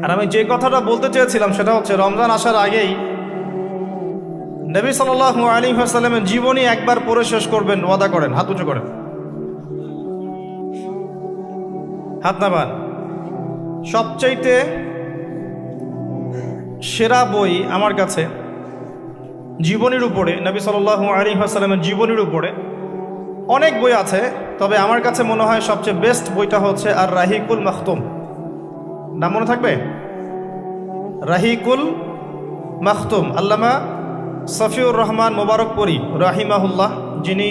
আর আমি যে কথাটা বলতে চেয়েছিলাম সেটা হচ্ছে রমজান আসার আগেই নবী সাল্লাল্লাহু আলাইহি ওয়াসাল্লামের জীবনী একবার পড়ে শেষ করবেন, ওয়াদা করেন। হাত উঁচু করেন, হাত নামান। সবচাইতে সেরা বই আমার কাছে জীবনীর উপরে, নবী সাল্লাল্লাহু আলাইহি ওয়াসাল্লামের জীবনীর উপরে অনেক বই আছে, তবে আমার কাছে মনে হয় সবচেয়ে বেস্ট বইটা হচ্ছে আর রাহিকুল মাখতুম। নাম মনে থাকবে? রাহিকুল মাখতুম, আল্লামা সফিউর রহমান মোবারকপুরী রাহিমাহুল্লাহ, যিনি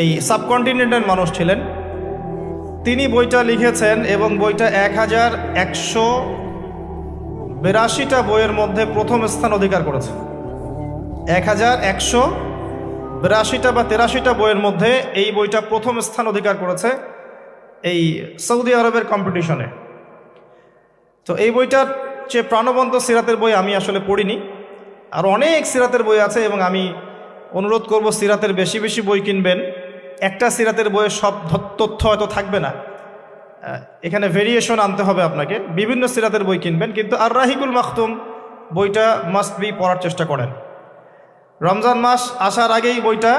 এই সাবকন্টিনেন্টের মানুষ ছিলেন, তিনি বইটা লিখেছেন এবং বইটা 1182টা বইয়ের মধ্যে প্রথম স্থান অধিকার করেছে। 1182টা বা 83টা বইয়ের মধ্যে এই বইটা প্রথম স্থান অধিকার করেছে এই সৌদি আরবের কম্পিটিশনে। তো এই বইটার চেয়ে প্রাণবন্ত সিরাতের বই আমি আসলে পড়িনি, আর অনেক সিরাতের বই আছে এবং আমি অনুরোধ করব সিরাতের বেশি বেশি বই কিনবেন। একটা সিরাতের বইয়ে সব তথ্য হয়তো থাকবে না, এখানে ভেরিয়েশন আনতে হবে আপনাকে, বিভিন্ন সিরাতের বই কিনবেন, কিন্তু আর রাহিকুল মাখতুম বইটা মাস্ট বি পড়ার চেষ্টা করেন। রমজান মাস আসার আগেই বইটা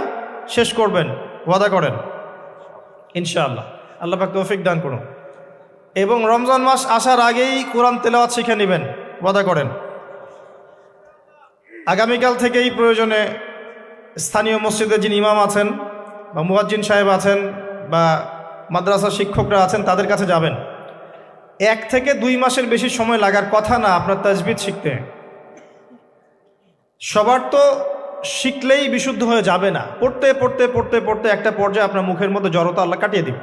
শেষ করবেন, ওয়াদা করেন ইনশাআল্লাহ। আল্লাহ পাক তৌফিক দান করুন। এবং রমজান মাস আসার আগেই কোরআন তেলাওয়াত শিখে নেবেন, ওয়াদা করেন। আগামীকাল থেকেই প্রয়োজনে স্থানীয় মসজিদে যিনি ইমাম আছেন বা মুয়াজ্জিন সাহেব আছেন বা মাদ্রাসা শিক্ষকরা আছেন, তাদের কাছে যাবেন। 1 থেকে 2 মাসের বেশি সময় লাগার কথা না আপনার তাজবিদ শিখতে। সবার তো শিখলেই বিশুদ্ধ হয়ে যাবে না, পড়তে পড়তে পড়তে পড়তে একটা পর্যায়ে আপনার মুখের মধ্যে জড়তা আল্লাহ কাটিয়ে দিবে,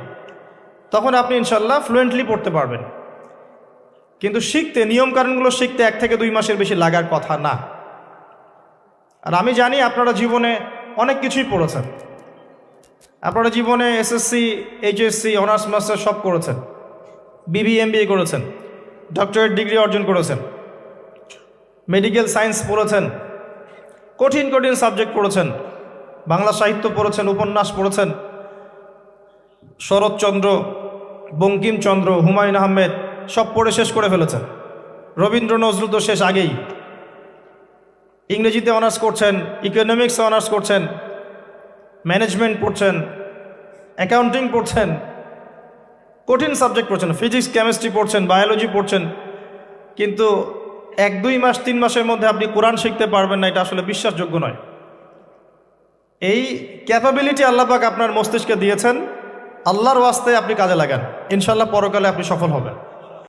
তখন আপনি ইনশাল্লাহ ফ্লুয়েন্টলি পড়তে পারবেন। কিন্তু শিখতে, নিয়মকানুনগুলো শিখতে 1 থেকে 2 মাসের বেশি লাগার কথা না। আর আমি জানি আপনারা জীবনে অনেক কিছুই পড়েছেন, আপনারা জীবনে এসএসসি, এইচএসসি, অনার্স মাস্টার সব করেছেন, বিবি এমবিএ করেছেন, ডক্টরেট ডিগ্রি অর্জন করেছেন, মেডিকেল সায়েন্স পড়েছেন, কঠিন কঠিন সাবজেক্ট পড়েছেন, বাংলা সাহিত্য পড়েছেন, উপন্যাস পড়েছেন, শরৎচন্দ্র, বঙ্কিমচন্দ্র, হুমায়ুন আহমেদ সব পড়ে শেষ করে ফেলেছেন। রবীন্দ্র নজরুল তো শেষ আগেই। ইংরেজিতে অনার্স করছেন, ইকোনমিক্সে অনার্স করছেন, ম্যানেজমেন্ট পড়ছেন, অ্যাকাউন্টিং পড়ছেন, কঠিন সাবজেক্ট পড়ছেন, ফিজিক্স কেমিস্ট্রি পড়ছেন, বায়োলজি পড়ছেন, কিন্তু 1-2 মাস 3 মাসের মধ্যে আপনি কোরআন শিখতে পারবেন না, এটা আসলে বিশ্বাসযোগ্য নয়। এই ক্যাপাবিলিটি আল্লাহ পাক আপনার মস্তিষ্কে দিয়েছেন, আল্লাহর ওয়াস্তে আপনি কাজে লাগান, ইনশাল্লাহ পরকালে আপনি সফল হবেন।